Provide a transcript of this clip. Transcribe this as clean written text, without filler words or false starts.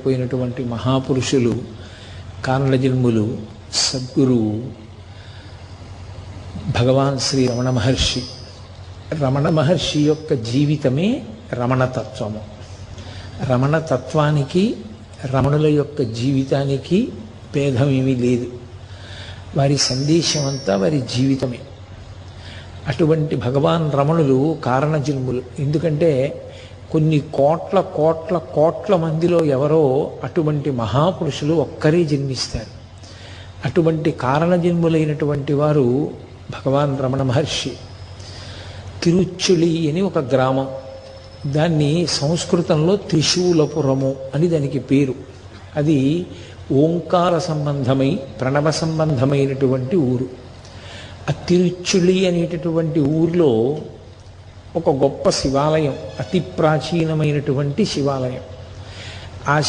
పోయినటువంటి మహాపురుషులు కారణజన్ములు సద్గురువు భగవాన్ శ్రీ రమణ మహర్షి. రమణ మహర్షి యొక్క జీవితమే రమణతత్వము. రమణతత్వానికి రమణుల యొక్క జీవితానికి భేదమేమీ లేదు. వారి సందేశం అంతా వారి జీవితమే. అటువంటి భగవాన్ రమణులు కారణజన్ములు. ఎందుకంటే కొన్ని కోట్ల కోట్ల కోట్ల మందిలో ఎవరో అటువంటి మహాపురుషులు ఒక్కరే జన్మిస్తారు. అటువంటి కారణజన్ములైనటువంటి వారు భగవాన్ రమణ మహర్షి. తిరుచుళి అని ఒక గ్రామం, దాన్ని సంస్కృతంలో త్రిశూలపురము అని దానికి పేరు. అది ఓంకార సంబంధమై ప్రణవ సంబంధమైనటువంటి ఊరు. ఆ తిరుచుళి అనేటటువంటి ఊరిలో ఒక గొప్ప శివాలయం, అతి ప్రాచీనమైనటువంటి శివాలయం. ఆ